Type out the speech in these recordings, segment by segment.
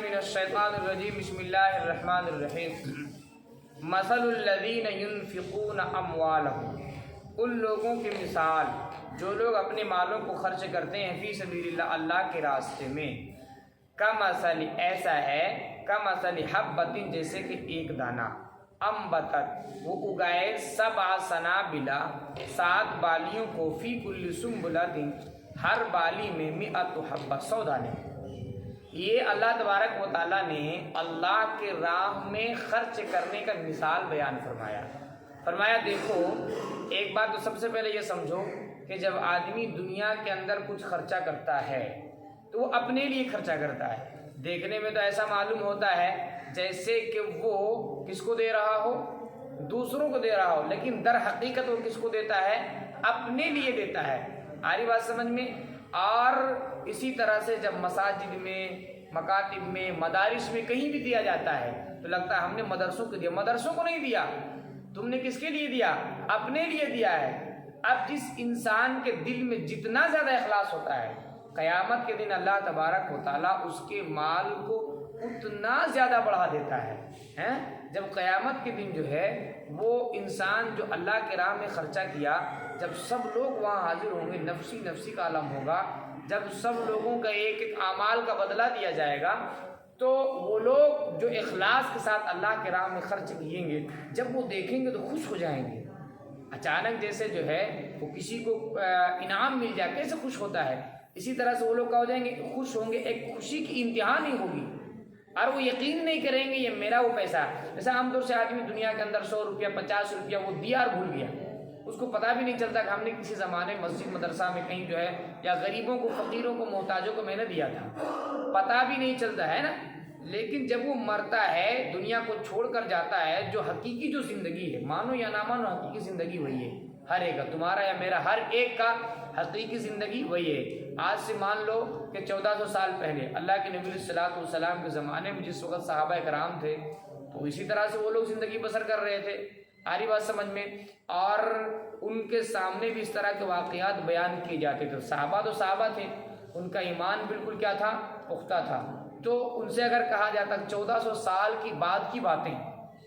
من الشیطان الرجیم بسم اللہ الرحمن الرحیم مثل الذین ينفقون اموالهم، ان لوگوں کی مثال جو لوگ اپنے مالوں کو خرچ کرتے ہیں فی سبیل اللہ، اللہ کے راستے میں، کمثل ایسا ہے کمثل حبۃ جیسے کہ ایک دانہ، انبتت وہ اگائے سبع سنابلا 7 بالیوں کو، فی کل سنبلۃ ہر بالی میں 100 حبہ 100 دانے۔ یہ اللہ تبارک و تعالیٰ نے اللہ کے راہ میں خرچ کرنے کا مثال بیان فرمایا دیکھو، ایک بات تو سب سے پہلے یہ سمجھو کہ جب آدمی دنیا کے اندر کچھ خرچہ کرتا ہے تو وہ اپنے لیے خرچہ کرتا ہے۔ دیکھنے میں تو ایسا معلوم ہوتا ہے جیسے کہ وہ کس کو دے رہا ہو، دوسروں کو دے رہا ہو، لیکن در حقیقت وہ کس کو دیتا ہے، اپنے لیے دیتا ہے۔ آ رہی بات سمجھ میں؟ اور اسی طرح سے جب مساجد میں، مکاتب میں، مدارس میں کہیں بھی دیا جاتا ہے تو لگتا ہے ہم نے مدرسوں کو دیا، مدرسوں کو نہیں دیا، تم نے کس کے لیے دیا، اپنے لیے دیا ہے۔ اب جس انسان کے دل میں جتنا زیادہ اخلاص ہوتا ہے، قیامت کے دن اللہ تبارک و تعالیٰ اس کے مال کو اتنا زیادہ بڑھا دیتا ہے۔ جب قیامت کے دن جو ہے وہ انسان جو اللہ کے راہ میں خرچہ کیا، جب سب لوگ وہاں حاضر ہوں گے، نفسی نفسی کا عالم ہوگا، جب سب لوگوں کا ایک ایک اعمال کا بدلہ دیا جائے گا، تو وہ لوگ جو اخلاص کے ساتھ اللہ کے راہ میں خرچ کیے گے، جب وہ دیکھیں گے تو خوش ہو جائیں گے۔ اچانک جیسے جو ہے وہ کسی کو انعام مل جائے کیسے خوش ہوتا ہے، اسی طرح سے وہ لوگ کیا ہو جائیں گے، خوش ہوں گے، ایک خوشی کی انتہا نہیں ہوگی، اور وہ یقین نہیں کریں گے یہ میرا وہ پیسہ۔ جیسے عام طور سے آدمی دنیا کے اندر 100 روپیہ 50 روپیہ وہ دیا اور بھول گیا، اس کو پتہ بھی نہیں چلتا کہ ہم نے کسی زمانے مسجد مدرسہ میں کہیں جو ہے یا غریبوں کو، فقیروں کو، محتاجوں کو میں نے دیا تھا، پتہ بھی نہیں چلتا ہے نا۔ لیکن جب وہ مرتا ہے، دنیا کو چھوڑ کر جاتا ہے، جو حقیقی جو زندگی ہے، مانو یا نہ مانو، حقیقی زندگی وہی ہے ہر ایک کا، تمہارا یا میرا، ہر ایک کا حقیقی زندگی وہی ہے۔ آج سے مان لو کہ 1400 سال پہلے اللہ کے نبی صلی اللہ علیہ وسلم کے زمانے میں جس وقت صحابہ کرام تھے تو اسی طرح سے وہ لوگ زندگی بسر کر رہے تھے، آ رہی بات سمجھ میں؟ اور ان کے سامنے بھی اس طرح کے واقعات بیان کیے جاتے تھے۔ صحابہ تو صحابہ تھے، ان کا ایمان بالکل کیا تھا، پختہ تھا، تو ان سے اگر کہا جاتا 1400 سال کی بعد کی باتیں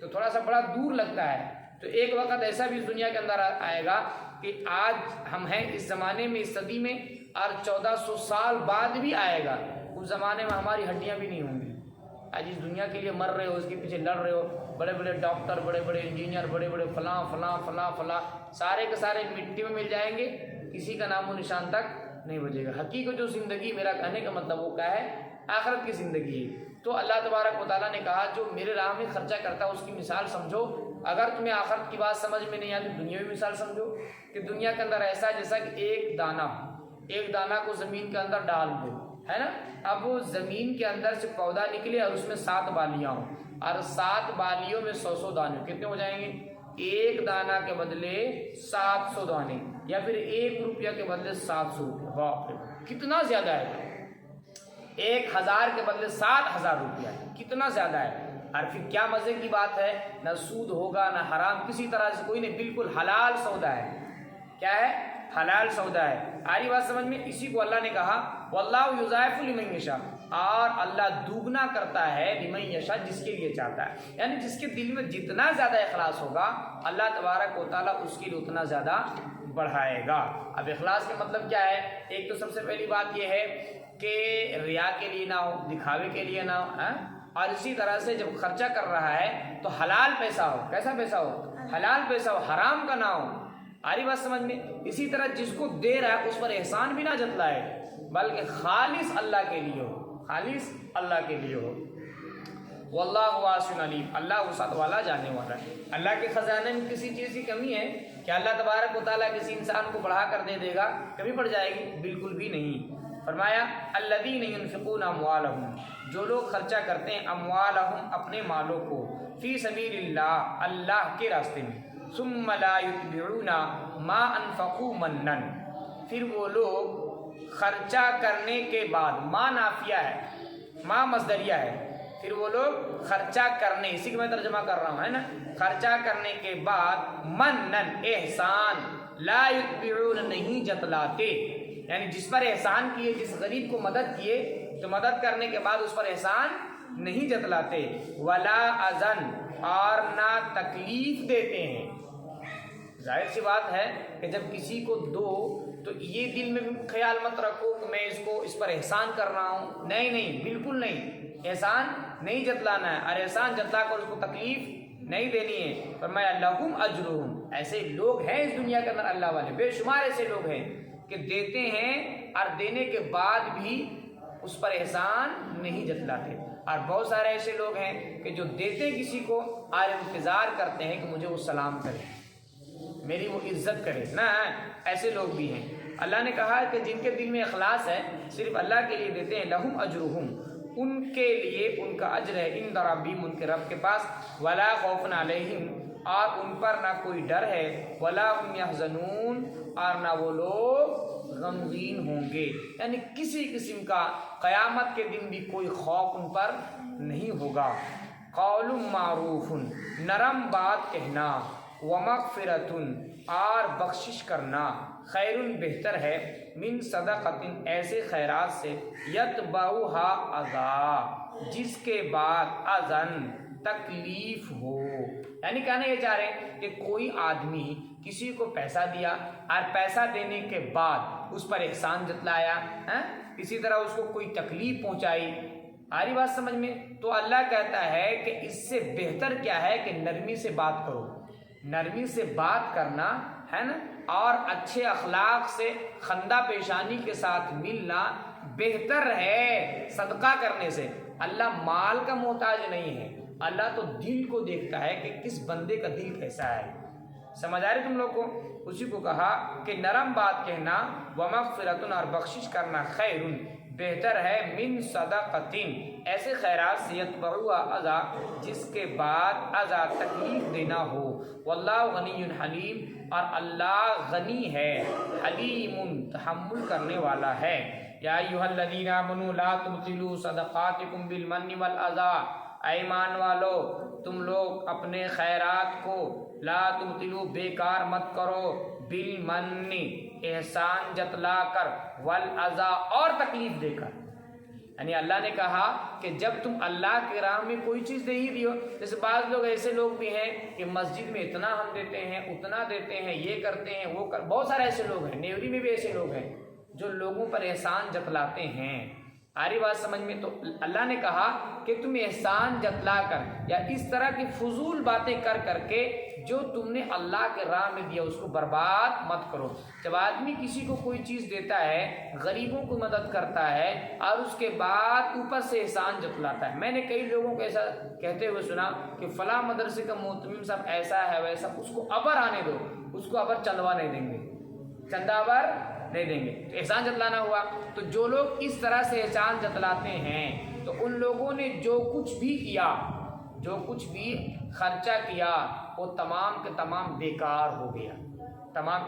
تو تھوڑا سا بڑا دور لگتا ہے۔ تو ایک وقت ایسا بھی اس دنیا کے اندر آئے گا کہ آج ہم ہیں اس زمانے میں، اس صدی میں، اور 1400 سال بعد بھی آئے گا، اس زمانے میں ہماری ہڈیاں بھی نہیں ہوں گی۔ آج اس دنیا کے لیے مر رہے ہو، اس کے پیچھے لڑ رہے ہو، بڑے بڑے ڈاکٹر، بڑے بڑے انجینئر، بڑے بڑے فلاں فلاں فلاں فلاں، سارے کے سارے مٹی میں مل جائیں گے، کسی کا نام و نشان تک نہیں بچے گا۔ حقیقت جو زندگی، میرا کہنے کا مطلب وہ کیا ہے، آخرت کی زندگی ہے۔ تو اللہ تبارک و تعالیٰ نے کہا جو میرے راہ میں خرچہ کرتا ہے اس کی مثال سمجھو۔ اگر تمہیں آخرت کی بات سمجھ میں نہیں آتی، دنیاوی مثال سمجھو کہ دنیا کے اندر ایسا جیسا کہ ایک دانہ کو زمین کے اندر ڈال دو، ہے نا، اب وہ زمین کے اندر سے پودا نکلے اور اس میں 7 بالیاں ہوں، اور 7 بالیوں میں 100 دانے، کتنے ہو جائیں گے، ایک دانہ کے بدلے 700 دانے، یا پھر 1 روپیہ کے بدلے 700 روپیہ۔ باپ رے، کتنا زیادہ ہے، 1000 کے بدلے 7000 روپیہ، کتنا زیادہ ہے۔ اور پھر کیا مزے کی بات ہے، نہ سود ہوگا نہ حرام، کسی طرح سے کوئی نہیں، بالکل حلال سودا ہے۔ کیا ہے، حلال سودا ہے۔ آری بات سمجھ میں؟ اسی کو اللہ نے کہا واللہ یضاعف لمن یشاء، اور اللہ دوگنا کرتا ہے لمن یشاء، جس کے لیے چاہتا ہے، یعنی جس کے دل میں جتنا زیادہ اخلاص ہوگا اللہ تبارک و تعالیٰ اس کے لیے اتنا زیادہ بڑھائے گا۔ اب اخلاص کا مطلب کیا ہے؟ ایک تو سب سے پہلی بات یہ ہے کہ ریا کے لیے نہ ہو، دکھاوے کے لیے نہ ہو، اور اسی طرح سے جب خرچہ کر رہا ہے تو حلال پیسہ ہو۔ کیسا پیسہ ہو؟ حلال پیسہ ہو، حرام کا نہ ہو۔ آ رہی بات سمجھ میں؟ اسی طرح جس کو دے رہا ہے اس پر احسان بھی نہ جتلائے، بلکہ خالص اللہ کے لیے ہو، خالص اللہ کے لیے ہو۔ واللہ واسع علیم، اللہ وسعت والا، جاننے والا ہے۔ اللہ کے خزانے میں کسی چیز کی کمی ہے کہ اللہ تبارک و تعالیٰ کسی انسان کو بڑھا کر دے دے گا؟ کمی پڑ جائے گی؟ بالکل بھی نہیں۔ فرمایا الذین ينفقون اموالهم، جو لوگ خرچہ کرتے ہیں اموالهم، اپنے مالوں کو، فی سبیل اللہ، اللہ کے راستے میں، ثم لا یتبعون ما انفقوا منا، پھر وہ لوگ خرچہ کرنے کے بعد، ما نافیہ ہے، ما مصدریہ ہے، پھر وہ لوگ خرچہ کرنے، اسی کو میں ترجمہ کر رہا ہوں، ہے نا، خرچہ کرنے کے بعد منن، احسان، لا یتبعون، نہیں جتلاتے، یعنی جس پر احسان کیے، جس غریب کو مدد کیے تو مدد کرنے کے بعد اس پر احسان نہیں جتلاتے، ولا اذن اور نہ تکلیف دیتے ہیں۔ ظاہر سی بات ہے کہ جب کسی کو دو تو یہ دل میں بھی خیال مت رکھو کہ میں اس پر احسان کر رہا ہوں، نہیں، بالکل نہیں، احسان نہیں جتلانا ہے، اور احسان جتلا کر اس کو تکلیف نہیں دینی ہے۔ فرمایا لہم اجرہم، ایسے لوگ ہیں اس دنیا کے اندر، اللہ والے بے شمار ایسے لوگ ہیں کہ دیتے ہیں اور دینے کے بعد بھی اس پر احسان نہیں جتلاتے، اور بہت سارے ایسے لوگ ہیں کہ جو دیتے ہیں کسی کو اور انتظار کرتے ہیں کہ مجھے وہ سلام کرے، میری وہ عزت کرے، نہ ایسے لوگ بھی ہیں۔ اللہ نے کہا کہ جن کے دل میں اخلاص ہے، صرف اللہ کے لیے دیتے ہیں، لہم اجرہم، ان کے لیے ان کا اجر ہے، عند ربہم، ان کے رب کے پاس، ولا خوف علیہم، اور ان پر نہ کوئی ڈر ہے، ولا هم یحزنون، اور نہ وہ لوگ غمگین ہوں گے، یعنی کسی قسم کا قیامت کے دن بھی کوئی خوف ان پر نہیں ہوگا۔ قول معروف، نرم بات کہنا، ومغفرۃ، اور بخشش کرنا، خیر، بہتر ہے، من صدقۃ، ایسے خیرات سے، یتبعھا اذی، جس کے بعد اذن، تکلیف ہو۔ یعنی کہنا یہ چاہ رہے ہیں کہ کوئی آدمی کسی کو پیسہ دیا اور پیسہ دینے کے بعد اس پر احسان جتلایا، کسی طرح اس کو کوئی تکلیف پہنچائی، آ رہی بات سمجھ میں؟ تو اللہ کہتا ہے کہ اس سے بہتر کیا ہے کہ نرمی سے بات کرو، نرمی سے بات کرنا ہے نا، اور اچھے اخلاق سے خندہ پیشانی کے ساتھ ملنا بہتر ہے صدقہ کرنے سے۔ اللہ مال کا محتاج نہیں ہے، اللہ تو دل کو دیکھتا ہے کہ کس بندے کا دل کیسا ہے۔ سمجھ آ رہی تم لوگ کو؟ اسی کو کہا کہ نرم بات کہنا، ومغفرۃ، اور بخشش کرنا، خیر، بہتر ہے، من صدقۃ، ایسے خیرات سے، یتبعھا اذی، جس کے بعد اذی، تکلیف دینا ہو، واللہ غنی حلیم، اور اللہ غنی ہے، حلیم، تحمل کرنے والا ہے۔ یا ایھا الذین آمنوا لا تبطلوا صدقاتکم بالمن والاذی، اے ایمان والو تم لوگ اپنے خیرات کو لا تبطلوا، بیکار مت کرو، بالمن، احسان جتلا کر، والاذی، اور تکلیف دے کر۔ یعنی اللہ نے کہا کہ جب تم اللہ کی راہ میں کوئی چیز دے ہی دیو، جیسے بعض لوگ ایسے لوگ بھی ہیں کہ مسجد میں اتنا ہم دیتے ہیں، اتنا دیتے ہیں، یہ کرتے ہیں، وہ بہت سارے ایسے لوگ ہیں، نیوری میں بھی ایسے لوگ ہیں جو لوگوں پر احسان جتلاتے ہیں۔ آ رہی بات سمجھ میں؟ تو اللہ نے کہا کہ تم احسان جتلا کر یا اس طرح کی فضول باتیں کر کر کے جو تم نے اللہ کے راہ میں دیا اس کو برباد مت کرو۔ جب آدمی کسی کو کوئی چیز دیتا ہے، غریبوں کو مدد کرتا ہے، اور اس کے بعد اوپر سے احسان جتلاتا ہے، میں نے کئی لوگوں کو ایسا کہتے ہوئے سنا کہ فلاں مدرسے کا محتمم صاحب ایسا ہے ویسا، اس کو ابر آنے دو، اس کو ابر چندوا نہیں دیں گے، چندہ ابر نہیں دیں گے، تو احسان جتلانا ہوا۔ تو جو لوگ اس طرح سے احسان جتلاتے ہیں تو ان لوگوں نے جو کچھ بھی کیا، جو کچھ بھی خرچہ کیا، وہ تمام کے تمام بیکار ہو گیا، تمام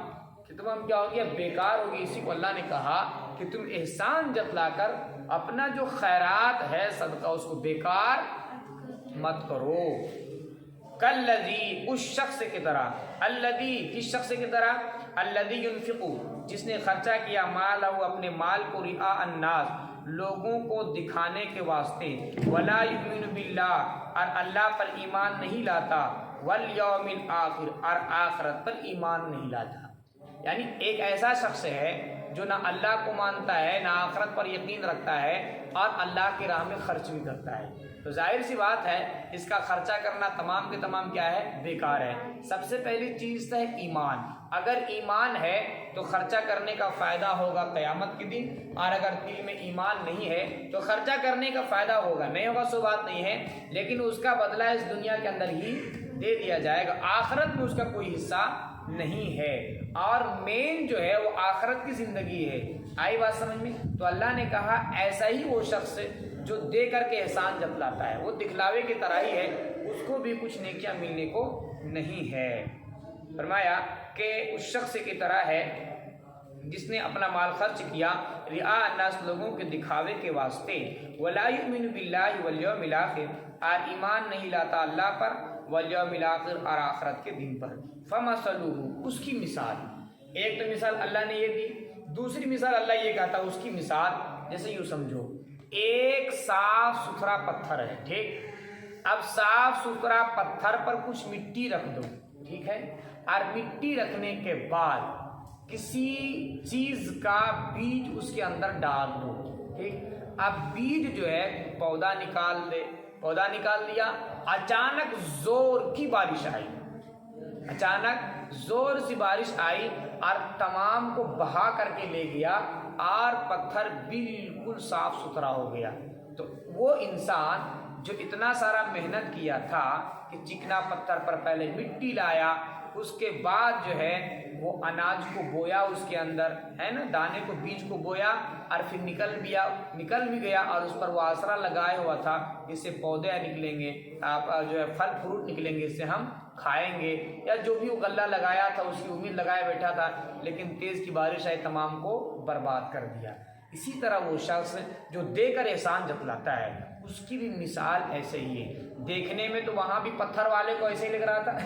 کہ تمام کیا ہو گیا؟ بیکار ہو گیا۔ اسی کو اللہ نے کہا کہ تم احسان جتلا کر اپنا جو خیرات ہے صدقہ اس کو بیکار مت کرو۔ کالذی، اس شخص کی طرح، الذی، کس شخص کی طرح؟ الذی ینفق، جس نے خرچہ کیا، مالہ، اپنے مال کو، رعاء الناس، لوگوں کو دکھانے کے واسطے، ولا یؤمن باللہ، اور اللہ پر ایمان نہیں لاتا، والیوم الآخر، اور آخرت پر ایمان نہیں لاتا۔ یعنی ایک ایسا شخص ہے جو نہ اللہ کو مانتا ہے، نہ آخرت پر یقین رکھتا ہے، اور اللہ کی راہ میں خرچ بھی کرتا ہے، تو ظاہر سی بات ہے اس کا خرچہ کرنا تمام کے تمام کیا ہے؟ بیکار ہے۔ سب سے پہلی چیز ہے ایمان۔ اگر ایمان ہے تو خرچہ کرنے کا فائدہ ہوگا قیامت کے دن، اور اگر دل میں ایمان نہیں ہے تو خرچہ کرنے کا فائدہ ہوگا، نہیں ہوگا سو بات نہیں ہے، لیکن اس کا بدلہ اس دنیا کے اندر ہی دے دیا جائے گا، آخرت میں اس کا کوئی حصہ نہیں ہے، اور مین جو ہے وہ آخرت کی زندگی ہے۔ آئی بات سمجھ میں؟ تو اللہ نے کہا ایسا ہی وہ شخص جو دے کر کے احسان جتلاتا ہے، وہ دکھلاوے کی طرح ہی ہے، اس کو بھی کچھ نیکیاں ملنے کو نہیں ہے۔ فرمایا کہ اس شخص کی طرح ہے جس نے اپنا مال خرچ کیا، رعاء الناس، لوگوں کے دکھاوے کے واسطے، ولا یؤمن باللہ والیوم الآخر، اور ایمان نہیں لاتا اللہ پر، والیوم الآخر، اور آخرت کے دن پر، فمثلہ، اس کی مثال، ایک تو مثال اللہ نے یہ دی، دوسری مثال اللہ یہ کہتا اس کی مثال جیسے یوں سمجھو ایک صاف ستھرا پتھر ہے، ٹھیک، اب صاف ستھرا پتھر پر کچھ مٹی رکھ دو، ٹھیک ہے، اور مٹی رکھنے کے بعد کسی چیز کا بیج اس کے اندر ڈال دو، ٹھیک، اب بیج جو ہے پودا نکال دے، پودا نکال دیا، اچانک زور کی بارش آئی، اچانک زور سی بارش آئی اور تمام کو بہا کر کے لے گیا اور پتھر بالکل صاف ستھرا ہو گیا۔ تو وہ انسان جو اتنا سارا محنت کیا تھا کہ چکنا پتھر پر پہلے مٹی لایا، اس کے بعد جو ہے وہ اناج کو بویا، اس کے اندر ہے نا دانے کو، بیج کو بویا اور پھر نکل بھی گیا اور اس پر وہ آسرا لگائے ہوا تھا جس سے پودے نکلیں گے، جو ہے پھل فروٹ نکلیں گے، اس سے ہم کھائیں گے، یا جو بھی وہ غلہ لگایا تھا اس کی امید لگائے بیٹھا تھا، لیکن تیز کی بارش آئی تمام کو برباد کر دیا۔ اسی طرح وہ شخص جو دے کر احسان جتلاتا ہے اس کی بھی مثال ایسے ہی ہے۔ دیکھنے میں تو وہاں بھی پتھر والے کو ایسے ہی لگ رہا تھا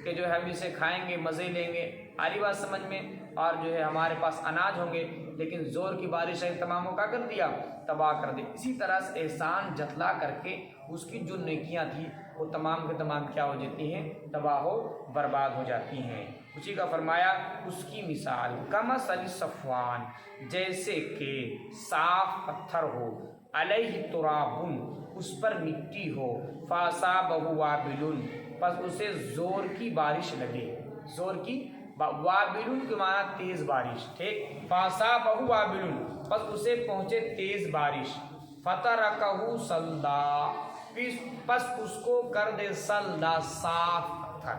کہ جو ہے ہم اسے کھائیں گے، مزے لیں گے، آ رہی بات سمجھ میں، اور جو ہے ہمارے پاس اناج ہوں گے، لیکن زور کی بارش آئی تمام کو کیا کر دیا، تباہ کر دیا۔ اسی طرح سے احسان جتلا کر کے اس کی جو نیکیاں تھیں وہ تمام کے تمام کیا ہو جاتی ہیں، تباہ و برباد ہو جاتی ہیں۔ اسی کا فرمایا اس کی مثال کمثل صفوان، جیسے کہ صاف پتھر ہو، علیہ تراب، اس پر مٹی ہو، فاصابہ وابل، پس اسے زور کی بارش لگے، زور کی وابل کے معنی تیز بارش، ٹھیک، فاصابہ وابل، پس اسے پہنچے تیز بارش، فترکہ صلدا، پس اس کو کر دے صلدا، صاف پتھر،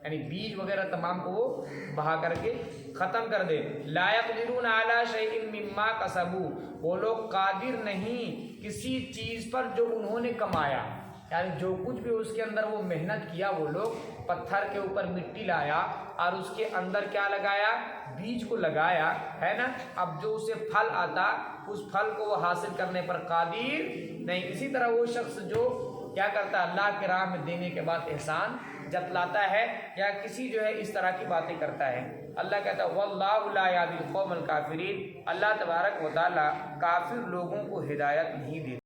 یعنی بیج وغیرہ تمام کو وہ بہا کر کے ختم کر دے۔ لا یقدرون علی شیء مما کسبوا، وہ لوگ قادر نہیں کسی چیز پر جو انہوں نے کمایا، یعنی جو کچھ بھی اس کے اندر وہ محنت کیا، وہ لوگ پتھر کے اوپر مٹی لایا اور اس کے اندر کیا لگایا، بیج کو لگایا، ہے نا، اب جو اسے پھل آتا اس پھل کو وہ حاصل کرنے پر قادر نہیں۔ اسی طرح وہ شخص جو کیا کرتا ہے، اللہ کے راہ میں دینے کے بعد احسان جتلاتا ہے یا کسی جو ہے اس طرح کی باتیں کرتا ہے، اللہ کہتا ہے واللہ لا یہدی القوم الکافرین، اللہ تبارک و تعالی کافر لوگوں کو ہدایت نہیں دیتا۔